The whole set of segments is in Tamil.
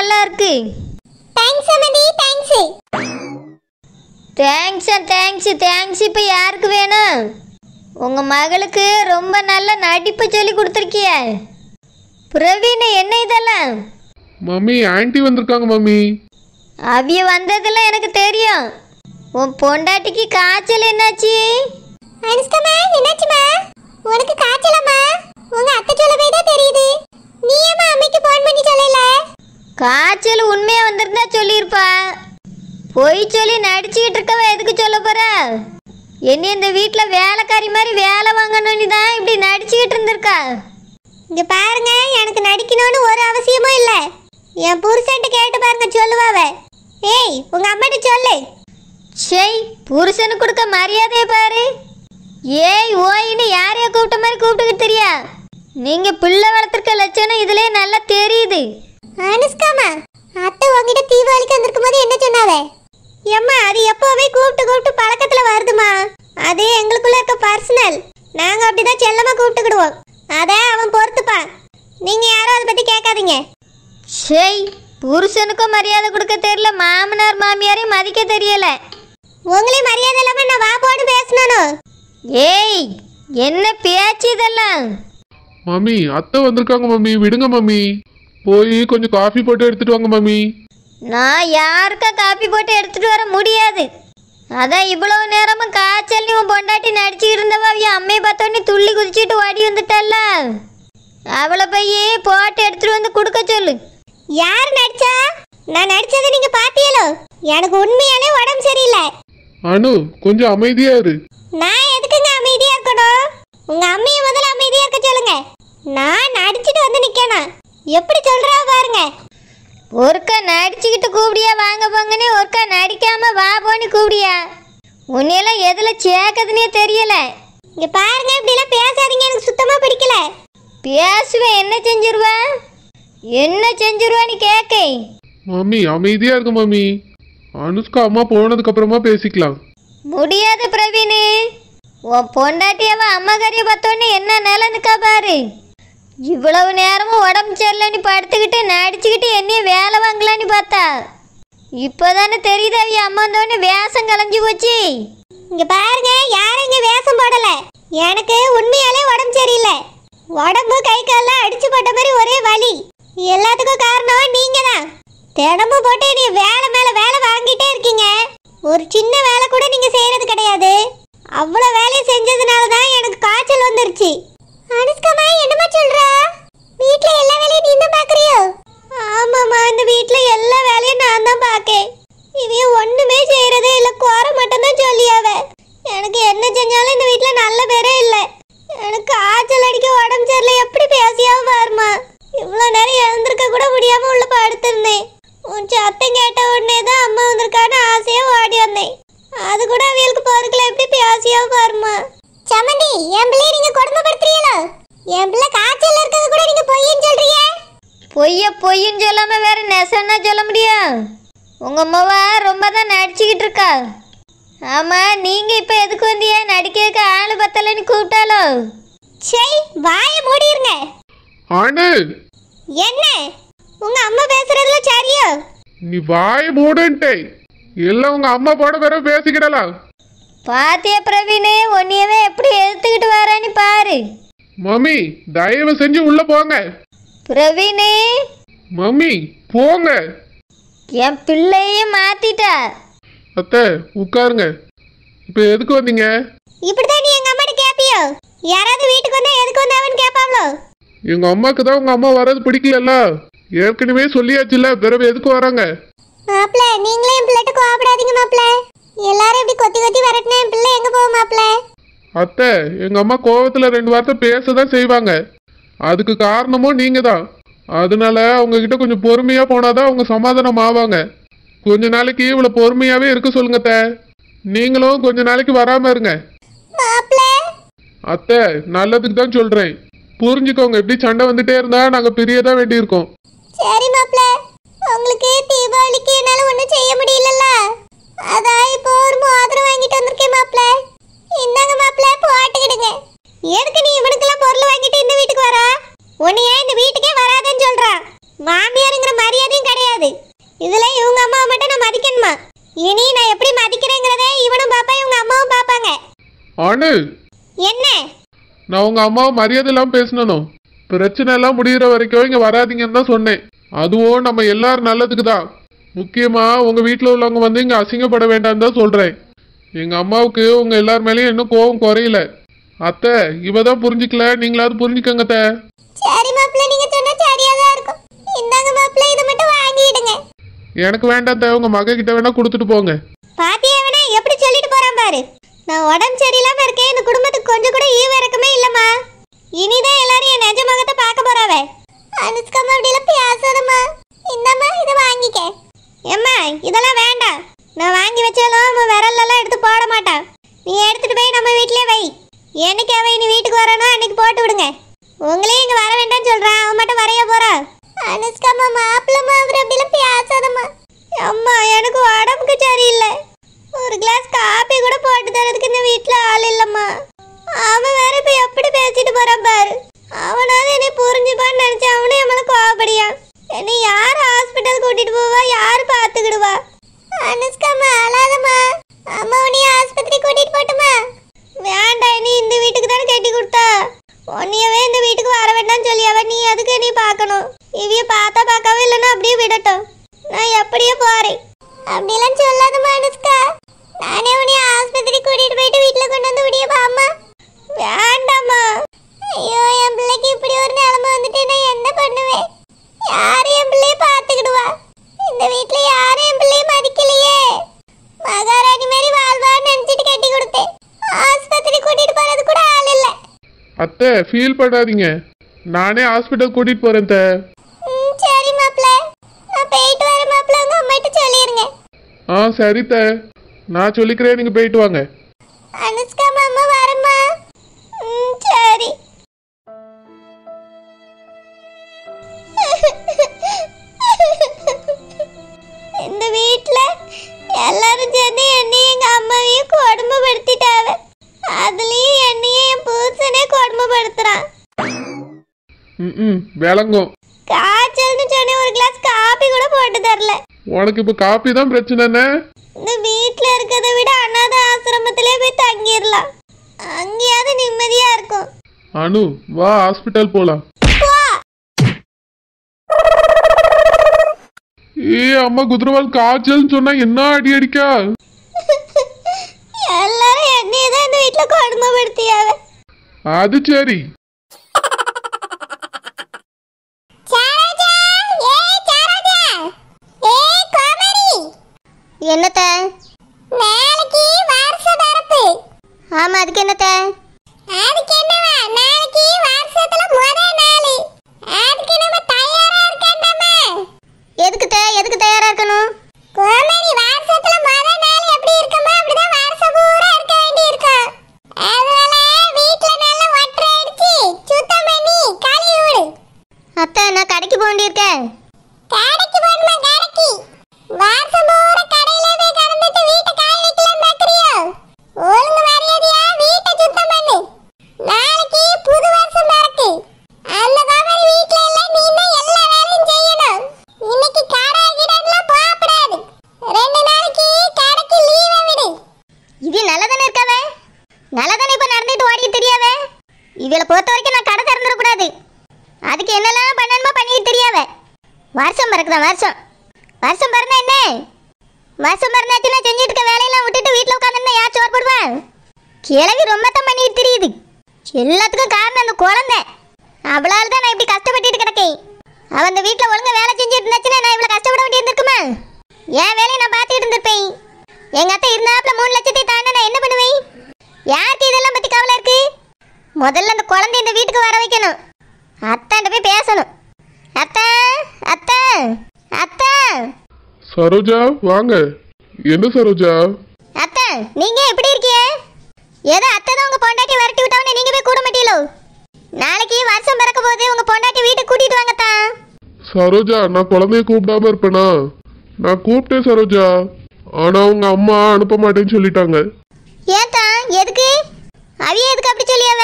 நல்லா இருக்கு. தேங்க்ஸ் அம்மதி, தேங்க்ஸ். தேங்க்ஸ். இப்போ யாருக்கு வேணும்? உங்க மகளுக்கு ரொம்ப நல்ல நடிப்பு சொல்லி கொடுத்துருக்கிய. பிரவீன், என்ன இதெல்லாம்? மம்மி, ஆன்ட்டி வந்திருக்காங்க மம்மி. அவிய வந்ததெல்லாம் எனக்கு தெரியும். உன் பொண்டாட்டிக்கு காய்ச்சல் என்னாச்சு? அனுஷ்காமா, என்னாச்சுமா? உனக்கு காய்ச்சலம்மா? உங்க அத்தை சொல்லவே தான் தெரியுது. நீ ஏமா அம்மிக்கு ஃபோன் பண்ணி சொல்லல? காய்ச்சல் உண்மையா வந்திருந்தா சொல்லியிருப்பா. பொய் சொல்லி நடிச்சுக்கிட்டு இருக்கவ எதுக்கு சொல்ல போற? என்ன இந்த வீட்டில் வேலைக்காரி மாதிரி வேலை வாங்கணும்னு தான் இப்படி நடிச்சுக்கிட்டு இருந்திருக்கா. இங்க பாருங்க, எனக்கு நடிக்கணும்னு ஒரு அவசியமும் இல்லை. என் புருஷன்ட்டு கேட்டு பாருங்க, சொல்லுவாவ. ஏய், உங்க அம்மாட்ட சொல்லு. ஷெய், புருஷனுக்கு கொடுக்க மரியாதையை பாரு. ஏய் ஓயின்னு யாரையா கூப்பிட்ட மாதிரி கூப்பிட்டுக்கிட்டு தெரியா? நீங்க பிள்ளை வளர்த்துருக்க லட்சணம் இதுலயே நல்லா தெரியுது. அனுஷ்காமா, அத்தை உங்ககிட்ட தீபாவளிக்கு வந்திருக்கும் போது என்ன சொன்னாவே? எம்மா, அது எப்போவே கூப்பிட்டு பழக்கத்துல வருதுமா. அது எங்களுக்குள்ள இருக்க பர்சனல். நாங்க அப்படிதான் செல்லமா கூப்பிட்டுக்கிடுவோம். அதை அவன் பொறுத்துப்பான். நீங்க யாரும் அதை பத்தி கேட்காதீங்க. ஷெய், புருஷனுக்கும் மரியாதை கொடுக்க தெரியல, மாமனார் மாமியாரையும் மதிக்க தெரியல. உங்களையும் மரியாதை இல்லாம நான் வா போன்னு பேசணும். ஏய், என்ன பேச்சு இதெல்லாம்? மம்மி, அத்தை வந்திருக்காங்க மம்மி, விடுங்க மம்மி. போய் கொஞ்சம் காஃபி போட்டு எடுத்துட்டு வாங்க மம்மி. நான் யாருக்கா காப்பி போட்டு எடுத்துட்டு வர முடியாது. அதான் இவ்வளவு நேரமும் காய்ச்சல் உன் பொண்டாட்டி நடிச்சுக்கிட்டு இருந்தவா என் அம்மையை பார்த்தோன்னே துள்ளி குதிச்சுட்டு ஓடி வந்துட்டல்ல. அவளை போய் போட்டு எடுத்துட்டு வந்து கொடுக்க சொல்லு. யார் நடிச்சா? நான் நடிச்சதை நீங்க பாத்தீங்களோ? எனக்கு உண்மையாலே உடம்பு சரியில்லை. அனு, கொஞ்சம் அமைதியா இரு. நான் எதுக்குங்க அமைதியா இருக்கணும்? உங்க அம்மையை முதல்ல அமைதியா இருக்க சொல்லுங்க. நான் நடிச்சிட்டு வந்து நிக்கணும். எப்படி சொல்றா பாருங்க. ஒருக்கா நடிச்சுக்கிட்டு கூப்பிடியா வாங்க போங்கன்னு, ஒருக்கா நடிக்காம வா போன்னு கூப்பிடியா? உன்னையெல்லாம் எதுல சேர்க்கதுன்னே தெரியல. இங்க பாருங்க, இப்படிலாம் பேசாதீங்க, எனக்கு சுத்தமா பிடிக்கல. பேசுவேன், என்ன செஞ்சிருவான்னு கேட்க. மம்மி, அமைதியா இருக்கு மம்மி. அனுஷ்கா அம்மா போனதுக்கு அப்புறமா பேசிக்கலாம். முடியாது பிரவீன். உன் பொண்டாட்டியவ அம்மா கறியை பார்த்தோன்னே என்ன நிலனுக்கா பாரு. இவ்வளவு நேரமும் உடம்பு சரியில்லைன்னு படுத்துக்கிட்டு நடிச்சுக்கிட்டு என்னைய வேலை வாங்கலான்னு பார்த்தா இப்போதானே தெரியுது அவிய அம்மா வந்தோடனே வேஷம் கலைஞ்சு போச்சு. இங்க பாருங்க, யாரும் இங்க வேஷம் போடல. எனக்கு உண்மையாலே உடம்பு சரியில்லை. உடம்பு கை கால்லாம் அடிச்சு போட்ட மாதிரி ஒரே வலி. எல்லாத்துக்கும் காரணம் நீங்க தான். தினமும் போட்டு நீ வேலை மேல வேலை வாங்கிட்டே இருக்கீங்க. ஒரு சின்ன வேலை கூட நீங்க செய்யறது கிடையாது. அவ்வளவு வேலையை செஞ்சதுனால தான் எனக்கு காய்ச்சல் வந்துருச்சு. அனுஷ்காமா, என்னமா சொல்றா? வீட்ல எல்லா வேலையும் நீ தான் பாக்குறியோ? ஆமாமா, இந்த வீட்ல எல்லா வேலையும் நான் தான் பாக்கேன். இவ ஒண்ணுமே செய்யறதே இல்ல, குறை மட்டும் தான் சொல்லியாவ. எனக்கு என்ன செஞ்சாலும் இந்த வீட்ல நல்ல பேரே இல்ல. எனக்கு காய்ச்சல் அடிக்க உடம்பு சரியில்லை, எப்படி பேசியாவும் பாருமா. இவ்வளவு நேரம் எழுந்திருக்க கூட முடியாம உள்ள படுத்திருந்தேன். உன் சத்தம் கேட்ட உடனே தான் அம்மா வந்திருக்கான்னு ஆசையா ஓடி வந்தேன். அது கூட அவளுக்கு பொறுக்கல, எப்படி பேசியாவும் பாருமா. சமந்தி, என் பிள்ளை நீங்க கொடுமைப்படுத்துறீங்களோ? என் பிள்ளை காய்ச்சல் இருக்கிறது கூட நீங்க பொய்ன்னு சொல்றீங்க. பொய்ன்னு சொல்லாம வேற நெசன்னா சொல்ல முடியும்? உங்க அம்மாவா ரொம்ப தான் நடிச்சுக்கிட்டு இருக்கா. ஆமா, நீங்க இப்ப எதுக்கு வந்தியா? நடிக்க ஆளு பத்தலன்னு கூப்பிட்டாலோ? சரி, வாயை மூடிருங்க. அனு, என்ன உங்க அம்மா பேசுறதுல சரியோ? நீ வாய் மூடுன்ட்டே. எல்லாம் உங்க அம்மா போட வேற பேசிக்கிடலாம். பாத்தியா பிரவீன், உன்னையவே எப்படி எடுத்துக்கிட்டு வரான்னு பாரு. மம்மி, தயவு செஞ்சு உள்ள போங்க. பிரவீன், மம்மி போங்க. என் பிள்ளையும் மாத்திட்டா. அத்தை உட்காருங்க. இப்போ எதுக்கு வந்தீங்க? இப்படிதான் நீ எங்க அம்மாட்ட கேப்பியோ? யாராவது வீட்டுக்கு வந்தா எதுக்கு வந்தாவன்னு கேட்பாங்களோ? எங்க அம்மாக்கு தான் உங்க அம்மா வர்றது பிடிக்கலல்ல. ஏற்கனவே சொல்லியாச்சுல, பிறகு எதுக்கு வராங்க? மாப்ள, நீங்களே என் பிள்ளைட்ட கோவப்படாதீங்க மாப்ள. எல்லாரும் இப்படி கொத்தி கொத்தி வரட்டினா என் பிள்ளை எங்க போகும் மாப்ள? அத்தை, எங்க அம்மா கோவத்துல 2 வார்த்தை பேசதான் செய்வாங்க. அதுக்கு காரணமும் நீங்க தான். அதனால அவங்க கிட்ட கொஞ்சம் பொறுமையா போனாதான் அவங்க சமாதானம் ஆவாங்க. கொஞ்ச நாளைக்கு இவ்வளவு பொறுமையாவே இருக்க சொல்லுங்க அத்தை. நீங்களும் கொஞ்ச நாளைக்கு வராம இருங்க. அத்தை, நல்லதுக்கு தான் சொல்றேன், புரிஞ்சுக்கோங்க. எப்படி சண்டை வந்துட்டே இருந்தா நாங்க பிரியதான் வேண்டி இருக்கோம். சரி மாப்ள, உங்களுக்கு தீபாவளிக்கு என்னால ஒண்ணும் செய்ய முடியலல்ல. அதான் இப்போ ஒரு மோதிரம் வாங்கிட்டு வந்திருக்கேன் மாப்ள. இந்தாங்க மாப்ள, போட்டுக்கிடுங்க. எதுக்கு நீ இவனுக்கெல்லாம் பொருள் வாங்கிட்டு இந்த வீட்டுக்கு வரா? உன்னை ஏன் இந்த வீட்டுக்கே வராதன்னு சொல்றா? மாமியாருங்கிற மரியாதையும் கிடையாது. மதிக்கிறேங்கிறதே இவனும் பாப்பா இவங்க அம்மாவும் பாப்பாங்க. அனு, என்ன? நான் உங்க அம்மாவை மரியாதை இல்லாம பேசணும். பிரச்சனை எல்லாம் முடிகிற வரைக்கும் இங்க வராதீங்கன்னு தான் சொன்னேன். அதுவும் நம்ம எல்லாரும் நல்லதுக்கு தான். முக்கியமா உங்க வீட்டுல உள்ளவங்க வந்து இங்க அசிங்கப்பட வேண்டாம்னு தான் சொல்றேன். எங்க அம்மாவுக்கு உங்க எல்லார் மேலேயும் இன்னும் கோவம் குறையல. அத்தை இவதான் புரிஞ்சுக்கல, நீங்களாவது புரிஞ்சுக்கங்க அத்தை. சரி மாப்பிள்ள, நீங்க சொன்னா சரியா தான் இருக்கும். இந்தாங்க மாப்பிள்ள, இதை மட்டும் வாங்கிடுங்க. எனக்கு வேண்டாம் அத்தை, உங்க மக கிட்ட வேணா கொடுத்துட்டு போங்க. பாத்தியா அவனே எப்படி சொல்லிட்டு போறான் பாரு. நான் உடம்பு சரியில்லாம இருக்கேன், இந்த குடும்பத்துக்கு கொஞ்சம் கூட ஈவ இறக்கமே இல்லம்மா. இனிதான் எல்லாரும் என் நிஜ முகத்தை பார்க்க போறாவே. அனுஷ்காமா அப்படிலாம் பேசாதம்மா. இந்தம்மா இதை வாங்கிக்க. ஏம்மா இதெல்லாம் வேண்டாம். நான் வாங்கி வச்சாலும் அவன் விரலெல்லாம் எடுத்து போட மாட்டான். நீ எடுத்துட்டு போய் நம்ம வீட்லயே வை. என்னைக்கு அவன் இனி வீட்டுக்கு வரணும் அன்னைக்கு போட்டு விடுங்க. உங்களே இங்க வர வேண்டாம்னு சொல்றான், அவன் மட்டும் வரைய போறான். அனுஷ்காமா மாப்பிள்ளமா அவர் அப்படிலாம் பேசாதம்மா. அம்மா எனக்கு உடம்புக்கு சரியில்லை. ஒரு கிளாஸ் காப்பி கூட போட்டு தரதுக்கு இந்த வீட்டில் ஆள் இல்லம்மா. அவன் வேற இப்ப எப்படி பேசிட்டு போறான் பாரு. அவனாவது என்னை புரிஞ்சுப்பான்னு நினைச்சு அவனே நம்மள கோவப்படியா. என்னை யார் ஹாஸ்பிட்டல் கூட்டிட்டு போவா, யாரு பாத்துக்கிடுவா? அனுஷ்காமா அழாதம்மா. அம்மா உன்னை ஆஸ்பத்திரி கூட்டிட்டு போட்டுமா? வேண்டாம், நீ இந்த வீட்டுக்கு தானே கட்டி கொடுத்தா. உன்னையவே இந்த வீட்டுக்கு வர வேண்டாம்னு சொல்லியாவ. நீ அதுக்கு நீ பார்க்கணும். இவைய பார்த்தா பார்க்கவே இல்லைன்னா அப்படியே விடட்டும். நான் எப்படியே போறேன். அப்படிலாம் சொல்லாதம்மா அனுஷ்கா. நானே உன்னை ஆஸ்பத்திரி கூட்டிட்டு போயிட்டு வீட்டுல கொண்டு வந்து விடியப்பா. அம்மா வேண்டாம்மா. ஐயோ என் பிள்ளைக்கு இப்படி ஒரு நிலைமை வந்துட்டு நான் என்ன பண்ணுவேன்? யாரும் என் பிள்ளைய பார்த்துக்கிடுவா? இந்த வீட்டுல யாரும் என் பிள்ளைய மதிக்கலையே. மகாராணி மாதிரி வாழ்வான்னு நினைச்சிட்டு கட்டி கொடுத்தேன். ஆஸ்பத்திரி கூட்டிட்டு போறது கூட ஆள் இல்லை. அத்தை ஃபீல் பண்ணாதீங்க, நானே ஹாஸ்பிட்டல் கூட்டிட்டு போறேன் அத்தை. சரி மாப்பிள்ள, நான் போயிட்டு வரேன் மாப்பிள்ள. உங்க அம்மாட்ட சொல்லிருங்க. சரி அத்தை, நான் சொல்லிக்கிறேன், நீங்க போயிட்டு வாங்க. அனுஷ்கா மாமா வரமா? சரி. இந்த வீட்ல எல்லாரும் சேர்ந்து என்னையும் எங்க அம்மாவையும் கொடுமைப்படுத்திட்டாவ. அதுலயும் என்னையும் என் புருஷனே கொடுமைப்படுத்துறான். விளங்கும். காய்ச்சல்னு சொன்ன ஒரு கிளாஸ் காபி கூட போட்டு தரல. உனக்கு இப்ப காபி தான் பிரச்சனை. இந்த வீட்ல இருக்கிறத விட அனாத ஆசிரமத்திலே போய் தங்கிடலாம். அங்கேயாவது நிம்மதியா இருக்கும். அனு வா ஹாஸ்பிட்டல் போலாம். அம்மா குதிரவால் காய்ச்சல் சொன்னா என்ன அடி அடிக்கா? எல்லாரும் என்னையே தான் இந்த வீட்ல கொடுமைப்படுத்தியாவ. அது சரி. என்னத்த? நாளைக்கு வாரச பரப்பு. ஆமா, அதுக்கு என்னத்த? அதுக்கு என்னவா? நாளைக்கு வாரசத்துல முதல் நாள். அதுக்கு நம்ம தயாரா இருக்கேன்டாமா. எதுக்கு தயாரா இருக்கணும்? கோமரி வாரசத்துல முதல் நாள் எப்படி இருக்குமா அப்படிதான் வாரச பூரா இருக்க வேண்டி இருக்கும். அதனால வீட்ல நல்லா ஒட்டரை அடிச்சு சுத்தம் பண்ணி கழுவி விடு. அத்தை நான் கடைக்கு போக வேண்டியிருக்கேன். கடைக்கு போகணுமா? கடைக்கு வாரசம் பூரா கடையில போய் கடந்துட்டு வீட்டை காய வைக்கலாம் பாக்குறியோ? ஒழுங்கு மரியாதையா வீட்டை சுத்தம் பண்ணு. நாளைக்கு புது வருஷம் பிறக்கு. அந்த கோமரி வீட்ல எல்லாம் நீ தான் எல்லா வேலையும் செய்யணும். இன்னைக்கு கடை கிடலாம் போகக்கூடாது. 2 நாளைக்கு கடைக்கு லீவை விடு. இது நல்லதானே இருக்காவே? நல்லதானே இப்ப நடந்துட்டு ஓடி தெரியாவே? இவளை பொறுத்த வரைக்கும் நான் கடை திறந்துடக்கூடாது. அதுக்கு என்னெல்லாம் பண்ணணுமோ பண்ணிட்டு தெரியாவே. வருஷம் பிறக்குதான் வருஷம் பிறந்தா என்ன? வருஷம் பிறந்தாச்சுன்னா செஞ்சுட்டு இருக்க வேலையெல்லாம் விட்டுட்டு வீட்டில் உட்காந்துருந்தா யார் சோறு போடுவான்? கிழவி ரொம்ப தான் பண்ணிட்டு தெரியுது. எல்லாத்துக்கும் காரணம் அந்த குழந்தை. அவளால் தான் நான் இப்படி கஷ்டப்பட்டுட்டு கிடக்கேன். அவன் அந்த வீட்டில் ஒழுங்கா வேலை செஞ்சுட்டு இருந்தாச்சுன்னா நான் இவ்வளோ கஷ்டப்பட வேண்டி இருந்திருக்குமா? என் வேலையை நான் பார்த்துட்டு இருந்திருப்பேன். எங்க அத்தை இருந்தாப்புல 3 லட்சத்தை தாண்ட நான் என்ன பண்ணுவேன்? யாருக்கு இதெல்லாம் பத்தி கவலை இருக்கு? முதல்ல அந்த குழந்தை இந்த வீட்டுக்கு வர வைக்கணும். அத்தாண்ட போய் பேசணும். அத்தா அத்தா அத்தா. சரோஜா வாங்க. என்ன சரோஜா? அத்தா நீங்க எப்படி இருக்கீங்க? ஏதோ அத்தை தான் உங்க பொண்டாட்டி விரட்டி விட்டவனே நீங்க போய் கூட மாட்டீங்களோ? நாளைக்கு வருஷம் பிறக்க போது உங்க பொண்டாட்டி வீட்டுக்கு கூட்டிட்டு வாங்கத்தா. சரோஜா நான் குழந்தைய கூப்பிடாம இருப்பேனா? நான் கூப்பிட்டேன் சரோஜா, ஆனா உங்க அம்மா அனுப்ப மாட்டேன்னு சொல்லிட்டாங்க. ஏத்தா எதுக்கு? அவிய எதுக்கு அப்படி சொல்லியாவ?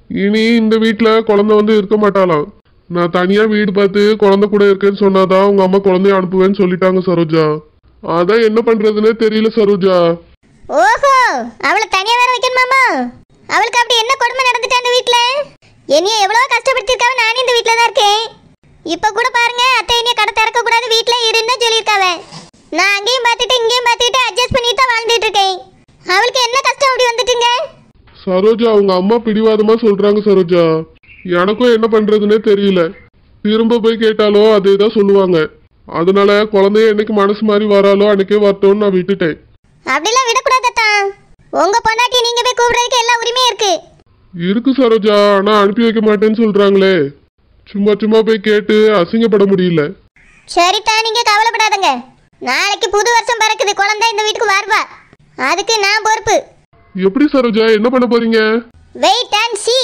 இனி இந்த வீட்டுல குழந்தை வந்து இருக்க மாட்டாளாம். நான் தனியா வீடு பார்த்து குழந்தை கூட இருக்கேன்னு சொன்னாதான் உங்க அம்மா குழந்தைய அனுப்புவேன்னு சொல்லிட்டாங்க சரோஜா. அதான் என்ன பண்றதுன்னே தெரியல சரோஜா. ஓஹோ, அவளை தனியா வேற வைக்கணுமாமா? அவளுக்கு அப்படி என்ன கொடுமை நடந்துட்டு அந்த வீட்ல? என்னைய எவ்வளவு கஷ்டப்படுத்திருக்காவ. நானே இந்த வீட்ல தான் இருக்கேன். இப்ப கூட பாருங்க, அத்தை என்னைய கடை திறக்க கூடாது, வீட்ல இருன்னு சொல்லியிருக்காவ. நான் அங்கேயும் பார்த்துட்டு இங்கேயும் பார்த்துட்டு அட்ஜஸ்ட் பண்ணிட்டு தான் வாழ்ந்துட்டு இருக்கேன். அவளுக்கு என்ன கஷ்டம் அப்படி வந்துட்டுங்க? சரோஜா, அவங்க அம்மா பிடிவாதமா சொல்றாங்க சரோஜா. எனக்கும் என்ன பண்றதுன்னே தெரியல. திரும்ப போய் கேட்டாலோ அதே தான் சொல்லுவாங்க. அதனால குழந்தைய என்னைக்கு மனசு மாதிரி வராலோ அன்னைக்கே வரட்டும்னு நான் விட்டுட்டேன். அப்படிலாம் விடக்கூடாதா? உங்க பொண்டாட்டியை நீங்க போய் கூப்பிடுறதுக்கு எல்லா உரிமையும் இருக்கு. இருக்கு சரோஜா, ஆனா அனுப்பி வைக்க மாட்டேன்னு சொல்றாங்களே. சும்மா சும்மா போய் கேட்டு அசிங்கப்பட முடியல. சரிதான், நீங்க கவலைப்படாதங்க. நாளைக்கு புது வருஷம் பிறக்குது, குழந்தை இந்த வீட்டுக்கு வருவா. அதுக்கு நான் பொறுப்பு. எப்படி சரோஜா, என்ன பண்ண போறீங்க? Wait and see.